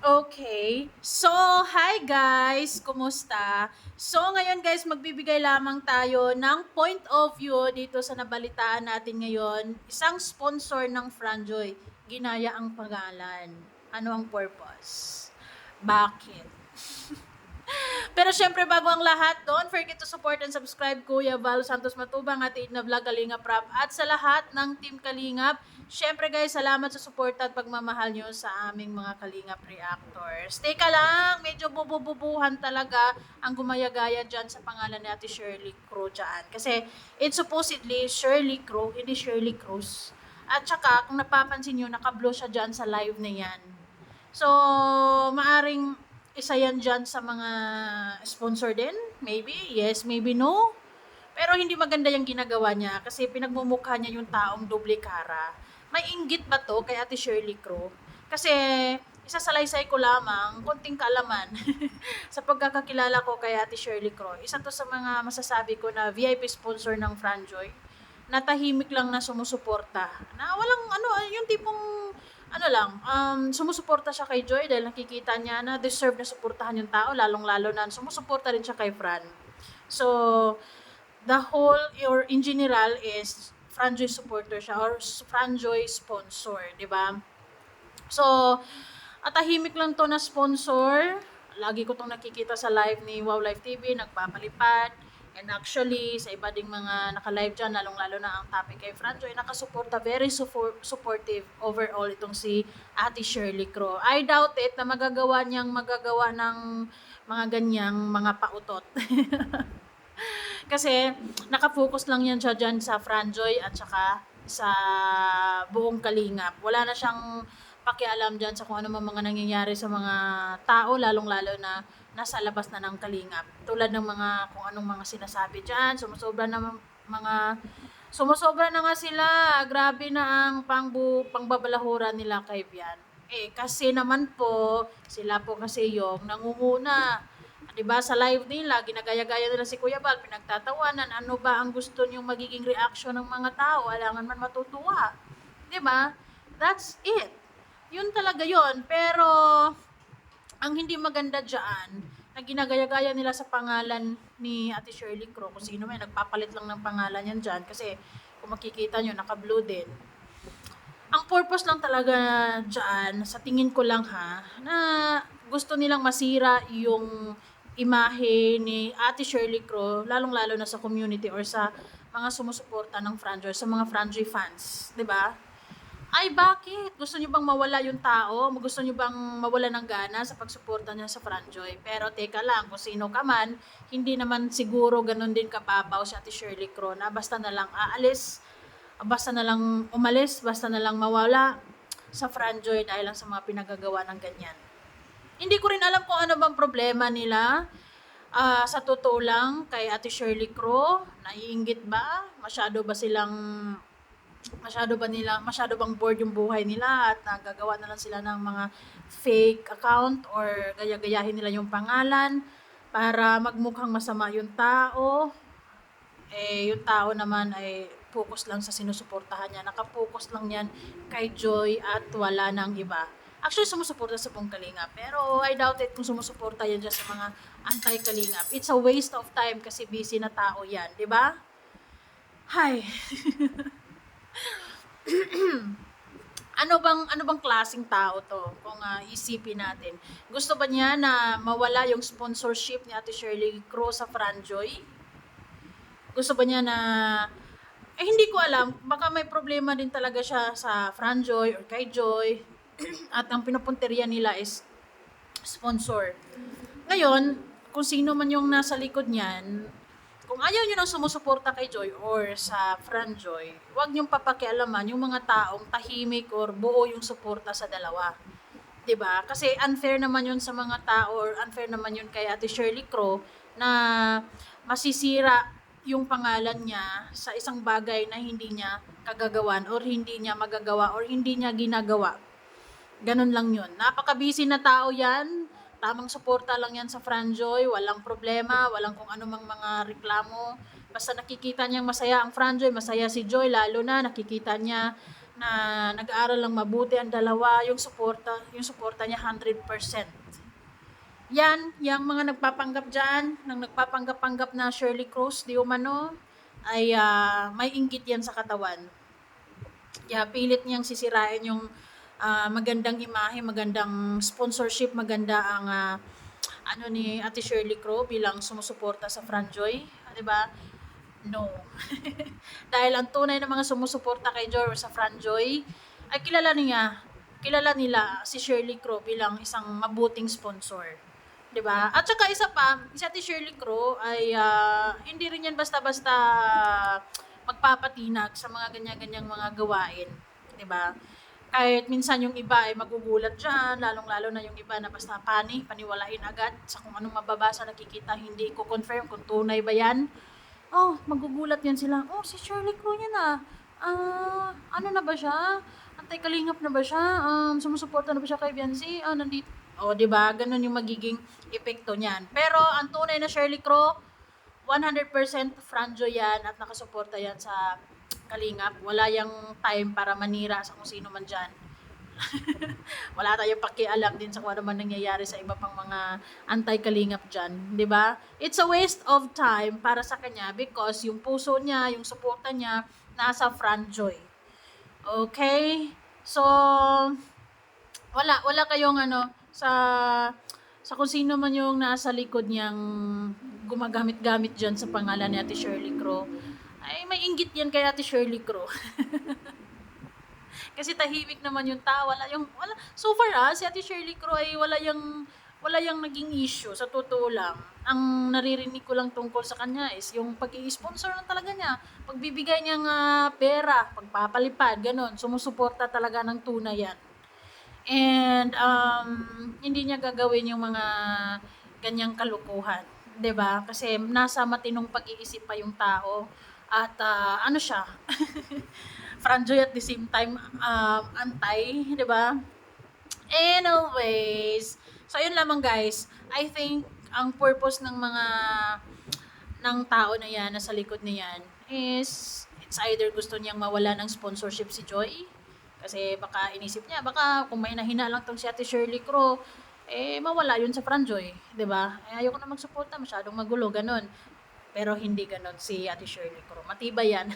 Okay. So, hi guys! Kumusta? So, ngayon guys, magbibigay lamang tayo ng point of view dito sa nabalitaan natin ngayon. Isang sponsor ng Franjoy, ginaya ang pangalan. Ano ang purpose? Bakit? Pero syempre bago ang lahat, don't forget to support and subscribe Kuya Val Santos Matubang at na Vlog Kalingap Rap at sa lahat ng Team Kalingap. Syempre guys, salamat sa support at pagmamahal nyo sa aming mga Kalingap Reactors. Teka lang, medyo bubububuhan talaga ang gumaya-gaya dyan sa pangalan ni Ate Shirley Crow dyan. Kasi it's supposedly Shirley Crow, hindi Shirley Cruz. At saka, kung napapansin nyo, nakablow siya dyan sa live na yan. So, maaring isa yan dyan sa mga sponsor din? Maybe, yes, maybe no. Pero hindi maganda yung ginagawa niya kasi pinagmumukha niya yung taong doble cara. May inggit ba to kay Ate Shirley Crow? Kasi isasalaysay ko lamang, konting kaalaman sa pagkakakilala ko kay Ate Shirley Crow. Isa to sa mga masasabi ko na VIP sponsor ng Franjoy na tahimik lang na sumusuporta. Na walang ano, yung tipong ano lang, sumusuporta siya kay Joy dahil nakikita niya na deserve na suportahan yung tao, lalong-lalo na sumusuporta rin siya kay Fran. So, the whole, or in general, is Franjoy supporter siya or Franjoy sponsor, di ba? So, at tahimik lang to na sponsor. Lagi ko tong nakikita sa live ni Wow Live TV, nagpapalipad. And actually, sa iba ding mga naka-live dyan, lalong-lalo na ang topic kay Franjoy, nakasuporta, very supportive overall itong si Ate Shirley Crow. I doubt it na magagawa ng mga ganyang mga pautot. Kasi nakafocus lang yan siya dyan sa Franjoy at saka sa buong Kalingap. Wala na siyang pakialam dyan sa kung ano mga nangyayari sa mga tao, lalong-lalo na nasa labas na ng Kalingap. Tulad ng mga kung anong mga sinasabi dyan, sumusobra na nga sila. Grabe na ang pangbabalahura nila kay Bian. Kasi naman po, sila po kasi yung nangunguna. 'Di ba sa live nila, ginagaya-gaya nila si Kuya Bal, pinagtatawanan, ano ba ang gusto niyong magiging reaction ng mga tao? Alangan man matutuwa. 'Di ba? That's it. Yun talaga yun. Pero, ang hindi maganda diyan, na ginagaya-gaya nila sa pangalan ni Ate Shirley Crow, kung sino may nagpapalit lang ng pangalan yan dyan, kasi kung makikita nyo, naka-blue din. Ang purpose lang talaga dyan, sa tingin ko lang ha, na gusto nilang masira yung imahe ni Ate Shirley Crow, lalong-lalo na sa community or sa mga sumusuporta ng Franjoy, sa mga Franjoy fans, 'di ba? Ay bakit? Gusto niyo bang mawala yung tao? Gusto niyo bang mawala ng gana sa pagsuporta niya sa Franjoy? Pero teka lang, kung sino ka man, hindi naman siguro ganun din kapapaw si Ate Shirley Crow na basta na lang aalis, basta na lang umalis, basta na lang mawala sa Franjoy dahil lang sa mga pinagagawa ng ganyan. Hindi ko rin alam kung ano bang problema nila. Sa totoo lang, kay Ate Shirley Crow, naiinggit ba? Masyado bang bored yung buhay nila at nagagawa na lang sila ng mga fake account or gaya-gayahin nila yung pangalan para magmukhang masama yung tao. Yung tao naman ay focus lang sa sinusuportahan niya. Nakapokus lang yan kay Joy at wala nang iba. Actually, sumusuporta sa buong Kalingap. Pero I doubt it kung sumusuporta yan dyan sa mga anti-Kalingap. It's a waste of time kasi busy na tao yan. Di ba? Hay. ano bang klaseng tao to kung isipin natin. Gusto ba niya na mawala yung sponsorship ni Ate Shirley Crow sa Franjoy? Gusto ba niya na hindi ko alam, baka may problema din talaga siya sa Franjoy or kay Joy at ang pinupunteriya nila is sponsor. Ngayon, kung sino man yung nasa likod niyan, kung ayaw nyo nang sumusuporta kay Joy or sa Franjoy, huwag nyong papakialaman yung mga taong tahimik or buo yung suporta sa dalawa. 'Di ba? Kasi unfair naman yun sa mga tao or unfair naman yun kay Ate Shirley Crow na masisira yung pangalan niya sa isang bagay na hindi niya kagagawan or hindi niya magagawa or hindi niya ginagawa. Ganun lang yun. Napaka-busy na tao yan. Tamang suporta lang yan sa Franjoy. Walang problema. Walang kung anumang mga reklamo. Basta nakikita niyang masaya ang Franjoy, masaya si Joy. Lalo na nakikita niya na nag-aaral lang mabuti ang dalawa, yung suporta niya 100%. Yan, yung mga nagpapanggap dyan, nang nagpapanggap-panggap na Shirley Cruz, di umano, ay may inggit yan sa katawan. Kaya pilit niyang sisirain yung magandang imahe, magandang sponsorship, maganda ang ano ni Ate Shirley Crow bilang sumusuporta sa Franjoy, 'di ba? No. Dahil ang tunay na mga sumusuporta kay Joy or sa Franjoy ay kilala nila si Shirley Crow bilang isang mabuting sponsor. 'Di ba? At saka isa pa, si Ate Shirley Crow ay hindi rin yan basta-basta magpapatinag sa mga ganyan-ganyang mga gawain, 'di ba? Kahit minsan yung iba ay magugulat diyan, lalong-lalo na yung iba na basta paniwalain agad sa kung anong mababasa, nakikita, hindi ko confirm kung tunay ba 'yan. Oh, magugulat yan sila. Oh, si Shirley Crow yan ah. Ano na ba siya? Antay-kalingap na ba siya? Sumusuporta na ba siya kay Beyonce? Nandito. Oh, 'di ba? Ganun yung magiging epekto niyan. Pero ang tunay na Shirley Crow, 100% franjo yan at nakasuporta yan sa Kalingap. Wala yang time para manira sa kung sino man dyan. Wala tayong pakialam din sa kung ano man nangyayari sa iba pang mga anti-kalingap dyan. Di ba? It's a waste of time para sa kanya because yung puso niya, yung suporta niya, nasa Franjoy. Okay? So, wala kayong ano, sa kung sino man yung nasa likod niyang gumagamit-gamit dyan sa pangalan ni Ate Shirley Crow, ay may inggit yan kay Ate Shirley Crow. Kasi tahimik naman yung tao, wala, so far si Ate Shirley Crow ay wala yung naging issue, sa totoo lang. Ang naririnig ko lang tungkol sa kanya is yung pag-i-sponsor lang talaga niya, pagbibigay niyang pera, pagpapalipad, ganun, sumusuporta talaga ng tunay yan. And hindi niya gagawin yung mga ganyang kalukuhan, 'di ba? Kasi nasa matinong pag-iisip pa yung tao at ano siya, franjoy at the same time antay, 'di ba? Anyways, so yun lamang guys. I think ang purpose ng tao na yan, nasa likod na yan, is it's either gusto niyang mawala ng sponsorship si Joy, kasi baka inisip niya, baka kung may nahina lang tong si Ate Shirley Crow, mawala yun sa Franjoy, 'di ba? Ayoko na magsuporta, masyadong magulo, ganun. Pero hindi ganon si Ate Shirley Crow. Matibay yan.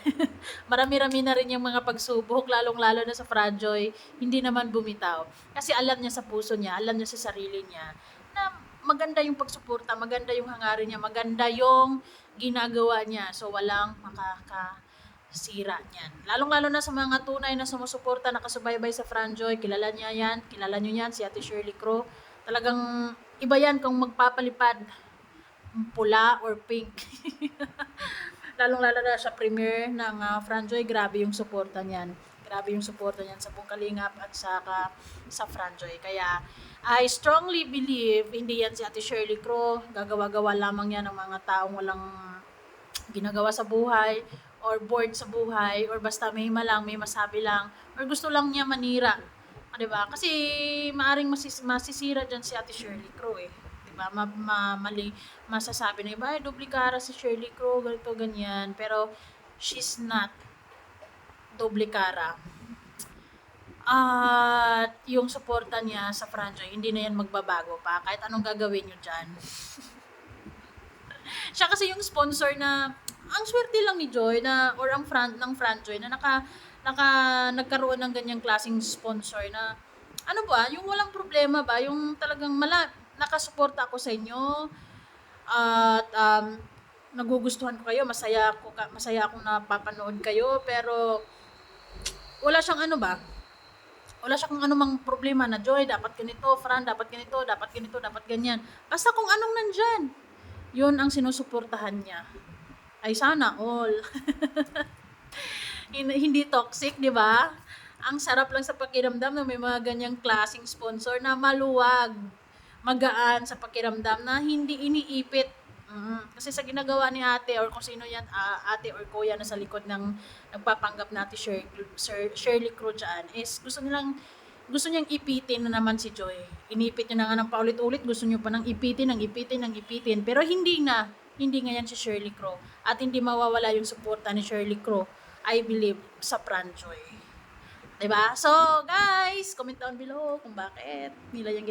Marami-rami na rin yung mga pagsubok, lalong-lalo na sa Franjoy, hindi naman bumitaw. Kasi alam niya sa puso niya, alam niya sa sarili niya, na maganda yung pagsuporta, maganda yung hangarin niya, maganda yung ginagawa niya. So, walang makakasira niyan. Lalong-lalo na sa mga tunay na sumusuporta, nakasubaybay sa Franjoy, kilala niya yan, kilala niyo yan, si Ate Shirley Crow. Talagang iba yan kung magpapalipad pula or pink. Lalong-lalo na sa premiere ng Franjoy, grabe yung suporta niyan. Grabe yung suporta niyan sa buong Kalingap at sa Franjoy. Kaya I strongly believe hindi yan si Ate Shirley Crow. Gagawa-gawa lamang yan ng mga taong walang ginagawa sa buhay or bored sa buhay or basta may malang, may masabi lang or gusto lang niya manira. 'Di ba? Kasi maaring masisira diyan si Ate Shirley Crow eh. Mali masasabi na iba, ay duplikara si Shirley Crow, ganito, ganyan. Pero, she's not duplikara. At yung suporta niya sa Franjoy, hindi na yan magbabago pa. Kahit anong gagawin nyo dyan. Siya kasi yung sponsor na, ang swerte lang ni Joy na, or ang ng Franjoy na nagkaroon ng ganyang klaseng sponsor na, ano ba, yung walang problema ba, yung talagang nakasuporta ako sa inyo at nagugustuhan ko kayo, masaya akong napapanood kayo, pero wala siyang wala siyang anumang problema na Joy, dapat ganito, Fran, dapat ganito, dapat ganyan. Basta kung anong nandyan, yun ang sinusuportahan niya. Ay sana all. Hindi toxic, di ba? Ang sarap lang sa pakiramdam na may mga ganyang klaseng sponsor na maluwag, magaan sa pakiramdam na hindi iniipit. Kasi sa ginagawa ni ate or kung sino yan, ate or kuya na sa likod ng nagpapanggap na ate Shirley Crow dyan, is gusto niyang ipitin na naman si Joy. Inipit niya na nga ng paulit-ulit, gusto niyo pa nang ipitin. Pero hindi nga yan si Shirley Crow. At hindi mawawala yung suporta ni Shirley Crow, I believe, sa Franjoy. 'Di ba? So, guys, comment down below kung bakit nila yung